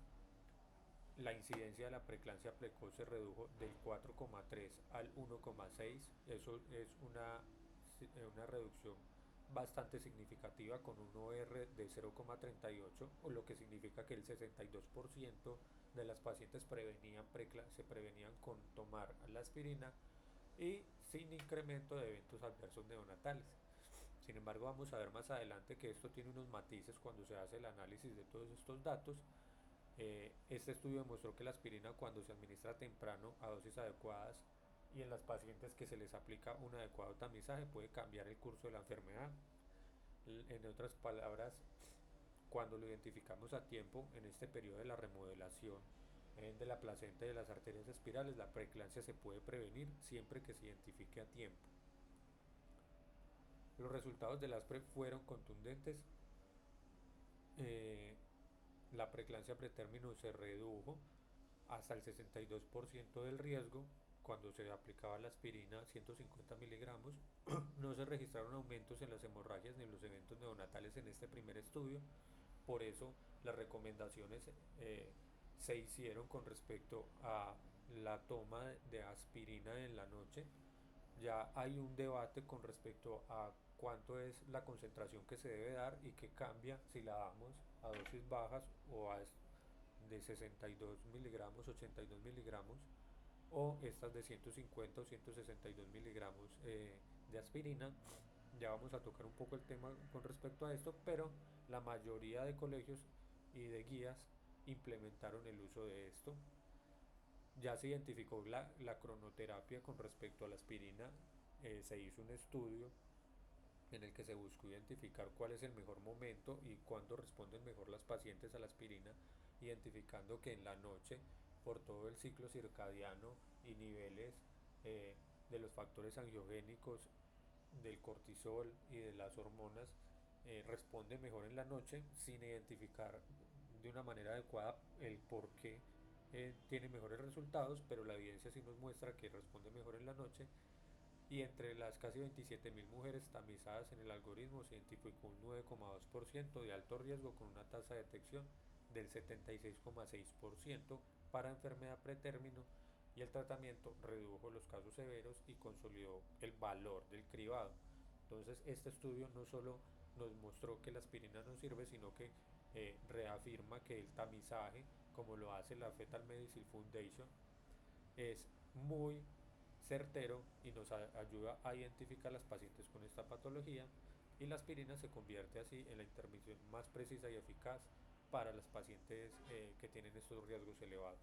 La incidencia de la preeclampsia precoz se redujo del 4,3 al 1,6. Eso es una reducción bastante significativa con un OR de 0,38, o lo que significa que el 62% de las pacientes se prevenían con tomar la aspirina y sin incremento de eventos adversos neonatales. Sin embargo, vamos a ver más adelante que esto tiene unos matices cuando se hace el análisis de todos estos datos. Este estudio demostró que la aspirina, cuando se administra temprano a dosis adecuadas y en las pacientes que se les aplica un adecuado tamizaje, puede cambiar el curso de la enfermedad. En otras palabras, cuando lo identificamos a tiempo en este periodo de la remodelación de la placenta y de las arterias espirales, la preeclampsia se puede prevenir siempre que se identifique a tiempo. Los resultados del ASPRE fueron contundentes. Eh, la preeclampsia pretérmino se redujo hasta el 62% del riesgo cuando se aplicaba la aspirina 150 miligramos. No se registraron aumentos en las hemorragias ni en los eventos neonatales en este primer estudio. Por eso las recomendaciones se hicieron con respecto a la toma de aspirina en la noche. Ya hay un debate con respecto a cuánto es la concentración que se debe dar y que cambia si la damos a dosis bajas o de 62 miligramos, 82 miligramos, o estas de 150 o 162 miligramos de aspirina. Ya vamos a tocar un poco el tema con respecto a esto, pero la mayoría de colegios y de guías implementaron el uso de esto. Ya se identificó la cronoterapia con respecto a la aspirina. Se hizo un estudio en el que se buscó identificar cuál es el mejor momento y cuándo responden mejor las pacientes a la aspirina, identificando que en la noche, por todo el ciclo circadiano y niveles de los factores angiogénicos, del cortisol y de las hormonas, responde mejor en la noche, sin identificar de una manera adecuada el por qué tiene mejores resultados, pero la evidencia sí nos muestra que responde mejor en la noche. Y entre las casi 27.000 mujeres tamizadas en el algoritmo se identificó un 9,2% de alto riesgo con una tasa de detección del 76,6% para enfermedad pretérmino, y el tratamiento redujo los casos severos y consolidó el valor del cribado. Entonces, este estudio no solo nos mostró que la aspirina no sirve, sino que reafirma que el tamizaje, como lo hace la Fetal Medicine Foundation, es muy certero y nos ayuda a identificar a las pacientes con esta patología, y la aspirina se convierte así en la intervención más precisa y eficaz para las pacientes que tienen estos riesgos elevados.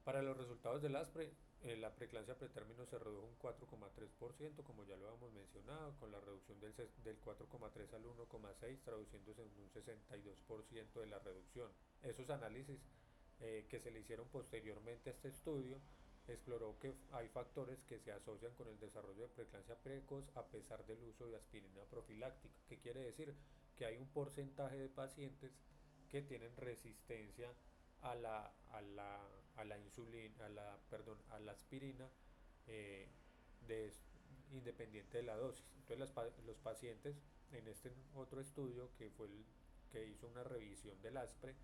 Para los resultados del ASPRE, La preeclampsia pretérmino se redujo un 4,3%, como ya lo habíamos mencionado, con la reducción del 4,3 al 1,6, traduciéndose en un 62% de la reducción. Esos análisis que se le hicieron posteriormente a este estudio exploró que hay factores que se asocian con el desarrollo de preeclampsia precoz a pesar del uso de aspirina profiláctica. ¿Qué quiere decir? Que hay un porcentaje de pacientes que tienen resistencia a la insulina, a la aspirina, eh, de, independiente de la dosis. Entonces los pacientes en este otro estudio que fue el que hizo una revisión del ASPRE,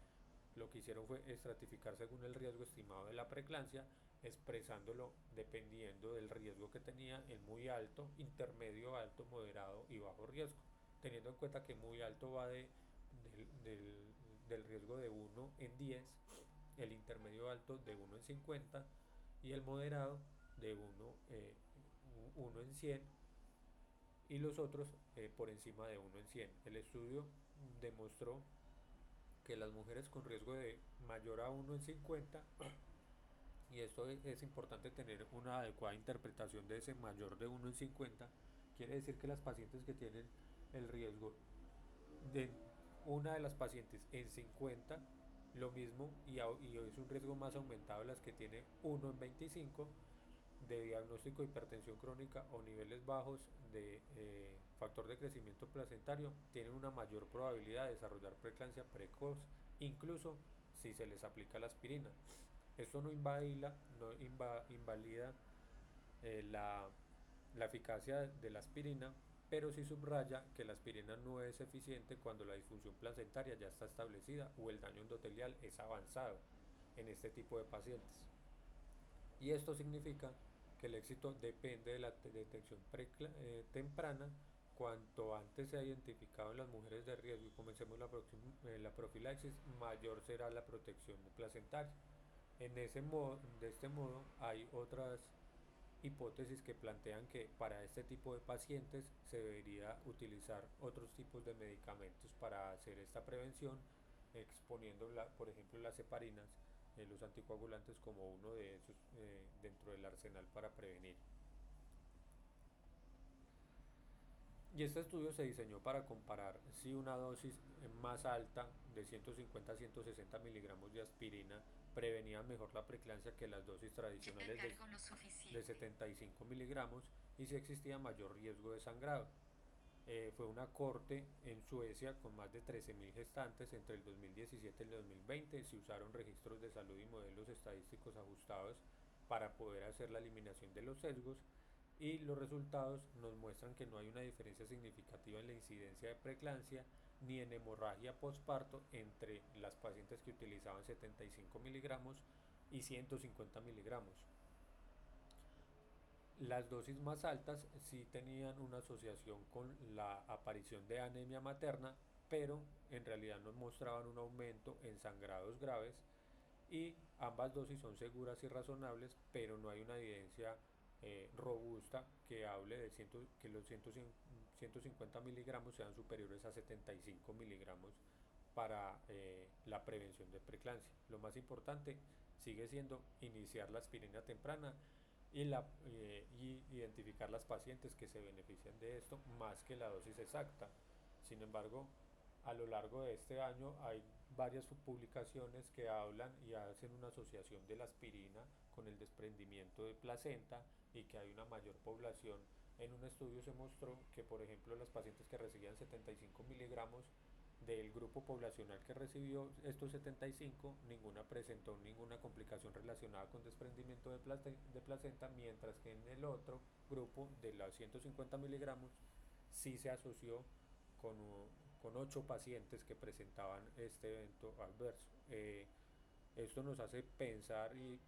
lo que hicieron fue estratificar según el riesgo estimado de la preeclampsia, expresándolo dependiendo del riesgo que tenía en muy alto, intermedio, alto, moderado y bajo riesgo, teniendo en cuenta que muy alto va del riesgo de 1 en 10, el intermedio alto de 1 en 50 y el moderado de 1 en 100 y los otros por encima de 1 en 100. El estudio demostró que las mujeres con riesgo de mayor a 1 en 50, y esto es importante tener una adecuada interpretación de ese mayor de 1 en 50, quiere decir que las pacientes que tienen el riesgo de una de las pacientes en 50, lo mismo, y es un riesgo más aumentado las que tiene 1 en 25 de diagnóstico de hipertensión crónica o niveles bajos de factor de crecimiento placentario, tienen una mayor probabilidad de desarrollar preeclampsia precoz, incluso si se les aplica la aspirina. Esto no invalida la eficacia de la aspirina, pero sí subraya que la aspirina no es eficiente cuando la disfunción placentaria ya está establecida o el daño endotelial es avanzado en este tipo de pacientes. Y esto significa que el éxito depende de la detección temprana. Cuanto antes se ha identificado en las mujeres de riesgo y comencemos la profilaxis, mayor será la protección placentaria. De este modo hay otras hipótesis que plantean que para este tipo de pacientes se debería utilizar otros tipos de medicamentos para hacer esta prevención, exponiendo por ejemplo las heparinas, los anticoagulantes como uno de esos dentro del arsenal para prevenir. Y este estudio se diseñó para comparar si una dosis más alta de 150 a 160 miligramos de aspirina prevenía mejor la preeclampsia que las dosis tradicionales de 75 miligramos y si existía mayor riesgo de sangrado. Fue una corte en Suecia con más de 13.000 gestantes entre el 2017 y el 2020. Se usaron registros de salud y modelos estadísticos ajustados para poder hacer la eliminación de los sesgos y los resultados nos muestran que no hay una diferencia significativa en la incidencia de preeclampsia ni en hemorragia postparto entre las pacientes que utilizaban 75 miligramos y 150 miligramos. Las dosis más altas sí tenían una asociación con la aparición de anemia materna, pero en realidad no mostraban un aumento en sangrados graves y ambas dosis son seguras y razonables, pero no hay una evidencia robusta que hable de que los 150 miligramos sean superiores a 75 miligramos para la prevención de preeclampsia. Lo más importante sigue siendo iniciar la aspirina temprana y identificar las pacientes que se benefician de esto más que la dosis exacta. Sin embargo, a lo largo de este año hay varias publicaciones que hablan y hacen una asociación de la aspirina con el desprendimiento de placenta y que hay una mayor población. En un estudio se mostró que, por ejemplo, las pacientes que recibían 75 miligramos del grupo poblacional que recibió estos 75, ninguna presentó ninguna complicación relacionada con desprendimiento de placenta, mientras que en el otro grupo de los 150 miligramos sí se asoció con, con 8 pacientes que presentaban este evento adverso. Esto nos hace pensar y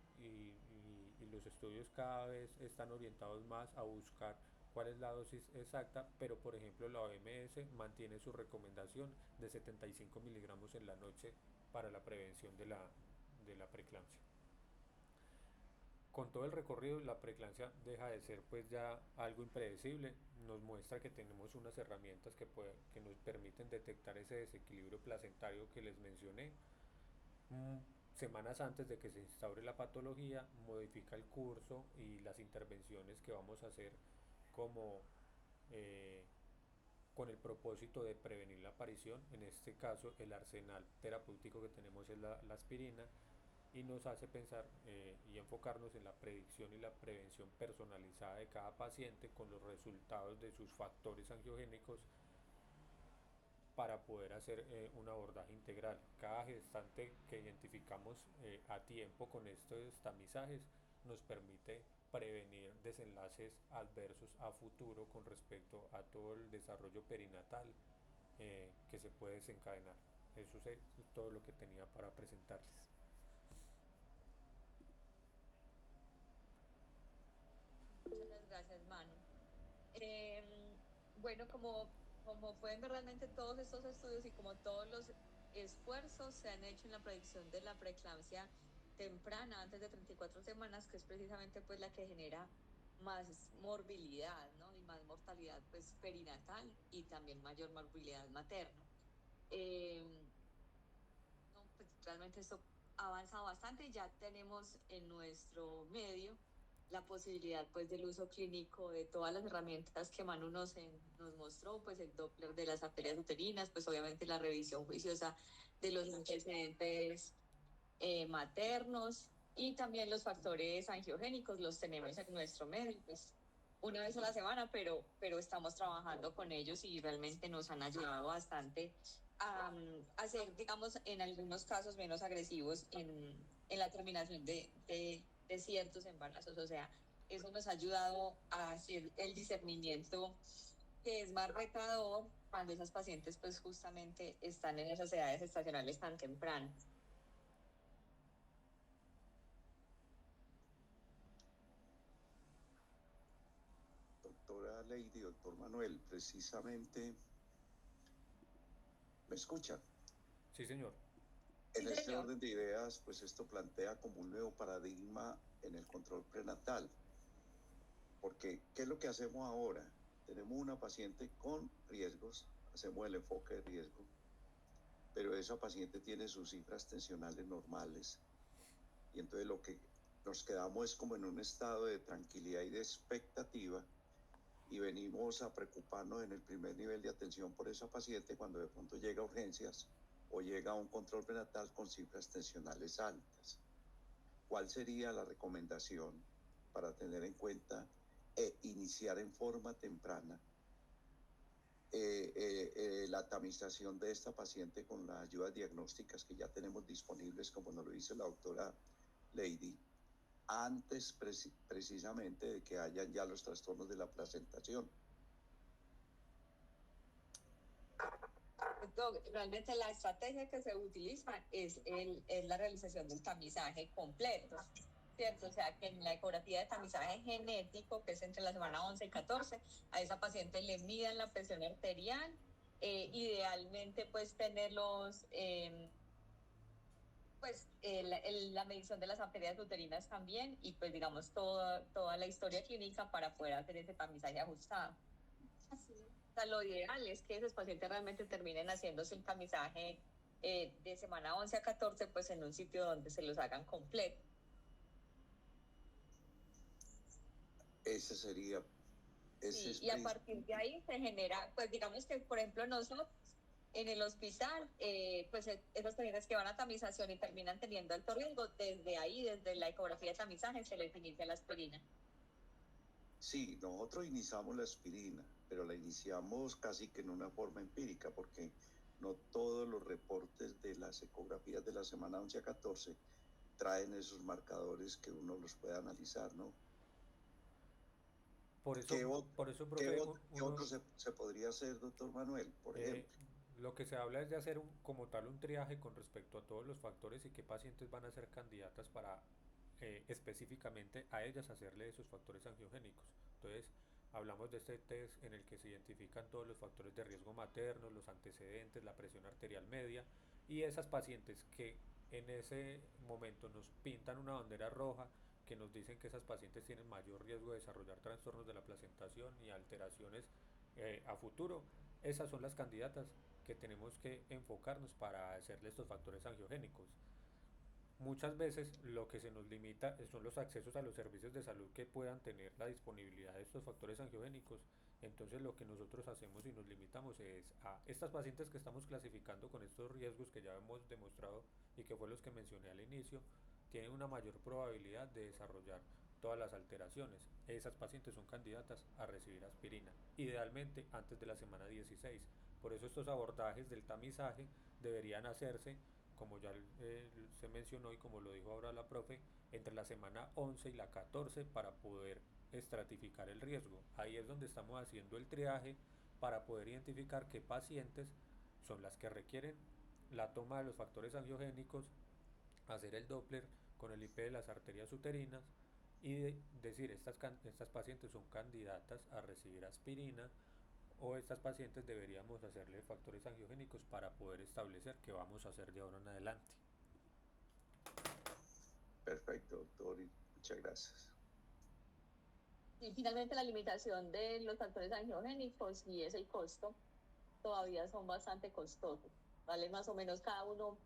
los estudios cada vez están orientados más a buscar cuál es la dosis exacta, pero por ejemplo la OMS mantiene su recomendación de 75 miligramos en la noche para la prevención de la preeclampsia. Con todo el recorrido, la preeclampsia deja de ser pues ya algo impredecible, nos muestra que tenemos unas herramientas que nos permiten detectar ese desequilibrio placentario que les mencioné. semanas antes de que se instaure la patología, modifica el curso y las intervenciones que vamos a hacer como eh, con el propósito de prevenir la aparición. En este caso, el arsenal terapéutico que tenemos es la aspirina y nos hace pensar y enfocarnos en la predicción y la prevención personalizada de cada paciente con los resultados de sus factores angiogénicos para poder hacer un abordaje integral. Cada gestante que identificamos a tiempo con estos tamizajes nos permite prevenir desenlaces adversos a futuro con respecto a todo el desarrollo perinatal que se puede desencadenar. Eso es todo lo que tenía para presentarles. Muchas gracias, Manu. Bueno, como pueden ver, realmente todos estos estudios y como todos los esfuerzos se han hecho en la predicción de la preeclampsia temprana antes de 34 semanas, que es precisamente pues la que genera más morbilidad, ¿no? Y más mortalidad pues perinatal y también mayor morbilidad materna. Eh, no, pues realmente esto ha avanzado bastante. Ya tenemos en nuestro medio la posibilidad pues del uso clínico de todas las herramientas que Manu nos mostró, pues el Doppler de las arterias uterinas, pues obviamente la revisión juiciosa de los antecedentes maternos y también los factores angiogénicos los tenemos en nuestro medio, pues una vez a la semana, pero estamos trabajando con ellos y realmente nos han ayudado bastante a ser, digamos, en algunos casos menos agresivos en la terminación de ciertos embarazos. O sea, eso nos ha ayudado a hacer el discernimiento que es más retador cuando esas pacientes pues justamente están en esas edades estacionales tan tempranas. Doctora Lady, doctor Manuel, precisamente, ¿me escuchan? Sí, señor. En este orden de ideas, pues esto plantea como un nuevo paradigma en el control prenatal, porque ¿qué es lo que hacemos ahora? Tenemos una paciente con riesgos, hacemos el enfoque de riesgo, pero esa paciente tiene sus cifras tensionales normales, y entonces lo que nos quedamos es como en un estado de tranquilidad y de expectativa, y venimos a preocuparnos en el primer nivel de atención por esa paciente cuando de pronto llega a urgencias o llega a un control prenatal con cifras tensionales altas. ¿Cuál sería la recomendación para tener en cuenta e iniciar en forma temprana la tamización de esta paciente con las ayudas diagnósticas que ya tenemos disponibles, como nos lo dice la doctora Lady, antes precisamente de que hayan ya los trastornos de la placentación? Realmente la estrategia que se utiliza es la realización del tamizaje completo, ¿cierto? O sea, que en la ecografía de tamizaje genético, que es entre la semana 11 y 14, a esa paciente le midan la presión arterial, idealmente pues tenerlos, pues la medición de las arterias uterinas también y pues digamos toda la historia clínica para poder hacer ese tamizaje ajustado. Así. O sea, lo ideal es que esos pacientes realmente terminen haciéndose el tamizaje de semana 11 a 14, pues en un sitio donde se los hagan completo. Ese sería, Sí, y a partir de ahí se genera, pues digamos que, por ejemplo, nosotros en el hospital, pues esas pacientes que van a tamización y terminan teniendo alto riesgo, desde ahí, desde la ecografía de tamizaje, se les inicia la aspirina. Sí, nosotros iniciamos la aspirina, pero la iniciamos casi que en una forma empírica, porque no todos los reportes de las ecografías de la semana 11 a 14 traen esos marcadores que uno los puede analizar, ¿no? Por eso, por eso, profe, ¿Qué otro se podría hacer, doctor Manuel, por eh, ejemplo? lo que se habla es de hacer como tal un triaje con respecto a todos los factores y qué pacientes van a ser candidatas para específicamente a ellas hacerle esos factores angiogénicos. Entonces, hablamos de este test en el que se identifican todos los factores de riesgo materno, los antecedentes, la presión arterial media y esas pacientes que en ese momento nos pintan una bandera roja que nos dicen que esas pacientes tienen mayor riesgo de desarrollar trastornos de la placentación y alteraciones a futuro. Esas son las candidatas que tenemos que enfocarnos para hacerle estos factores angiogénicos. Muchas veces lo que se nos limita son los accesos a los servicios de salud que puedan tener la disponibilidad de estos factores angiogénicos. Entonces lo que nosotros hacemos y nos limitamos es a estas pacientes que estamos clasificando con estos riesgos que ya hemos demostrado y que fue los que mencioné al inicio, tienen una mayor probabilidad de desarrollar todas las alteraciones. Esas pacientes son candidatas a recibir aspirina, idealmente antes de la semana 16. Por eso estos abordajes del tamizaje deberían hacerse, como ya se mencionó y como lo dijo ahora la profe, entre la semana 11 y la 14 para poder estratificar el riesgo. Ahí es donde estamos haciendo el triaje para poder identificar qué pacientes son las que requieren la toma de los factores angiogénicos, hacer el Doppler con el IP de las arterias uterinas y decir estas pacientes son candidatas a recibir aspirina o estas pacientes deberíamos hacerle factores angiogénicos para poder establecer qué vamos a hacer de ahora en adelante. Perfecto, doctor, y muchas gracias. Y finalmente la limitación de los factores angiogénicos y es el costo, todavía son bastante costosos, vale más o menos cada uno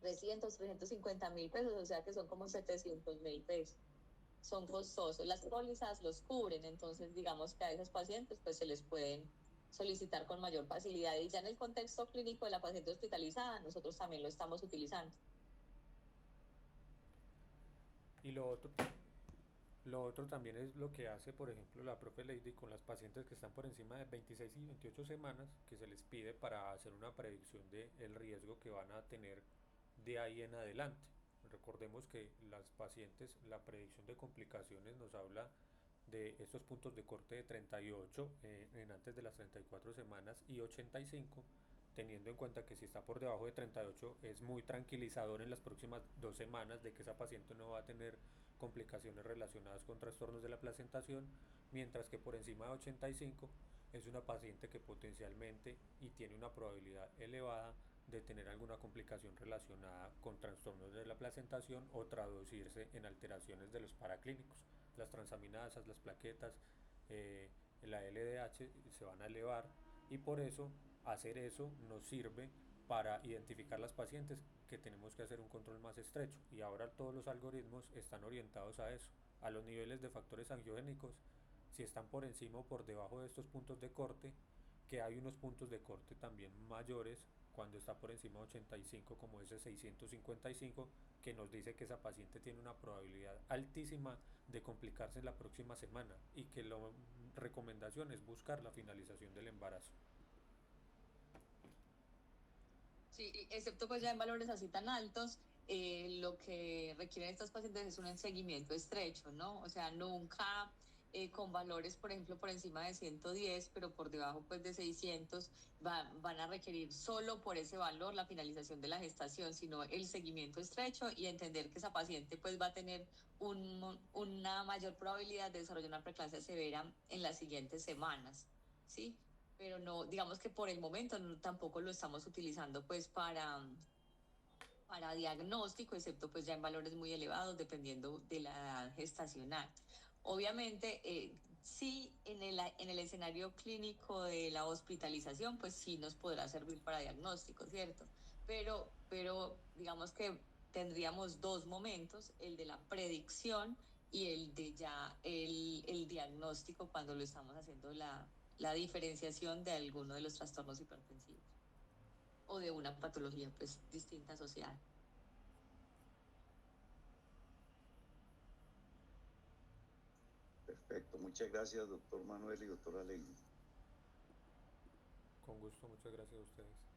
350.000 pesos, o sea que son como 700.000 pesos. Son costosos, las pólizas los cubren, entonces digamos que a esos pacientes pues se les pueden solicitar con mayor facilidad y ya en el contexto clínico de la paciente hospitalizada nosotros también lo estamos utilizando. Y lo otro también es lo que hace, por ejemplo, la profe Lady con las pacientes que están por encima de 26 y 28 semanas, que se les pide para hacer una predicción del riesgo que van a tener de ahí en adelante. Recordemos que las pacientes, la predicción de complicaciones nos habla de estos puntos de corte de 38 en antes de las 34 semanas y 85, teniendo en cuenta que si está por debajo de 38 es muy tranquilizador en las próximas 2 semanas de que esa paciente no va a tener complicaciones relacionadas con trastornos de la placentación, mientras que por encima de 85 es una paciente que potencialmente y tiene una probabilidad elevada de tener alguna complicación relacionada con trastornos de la placentación o traducirse en alteraciones de los paraclínicos. Las transaminasas, las plaquetas, la LDH se van a elevar y por eso hacer eso nos sirve para identificar las pacientes que tenemos que hacer un control más estrecho y ahora todos los algoritmos están orientados a eso, a los niveles de factores angiogénicos, si están por encima o por debajo de estos puntos de corte, que hay unos puntos de corte también mayores cuando está por encima de 85 como ese 655 que nos dice que esa paciente tiene una probabilidad altísima de complicarse en la próxima semana y que la recomendación es buscar la finalización del embarazo. Sí, excepto pues ya en valores así tan altos, lo que requieren estas pacientes es un seguimiento estrecho, ¿no? O sea, nunca con valores, por ejemplo, por encima de 110, pero por debajo pues de 600, van a requerir solo por ese valor la finalización de la gestación, sino el seguimiento estrecho y entender que esa paciente pues va a tener una mayor probabilidad de desarrollar una preeclampsia severa en las siguientes semanas, ¿sí? Pero no, digamos que por el momento no, tampoco lo estamos utilizando pues para diagnóstico, excepto pues ya en valores muy elevados, dependiendo de la edad gestacional. Obviamente, sí, en el escenario clínico de la hospitalización, pues sí nos podrá servir para diagnóstico, ¿cierto? Pero digamos que tendríamos dos momentos, el de la predicción y el de ya el diagnóstico cuando lo estamos haciendo la diferenciación de alguno de los trastornos hipertensivos o de una patología pues distinta social. Perfecto, muchas gracias, doctor Manuel y doctora Ley. Con gusto, muchas gracias a ustedes.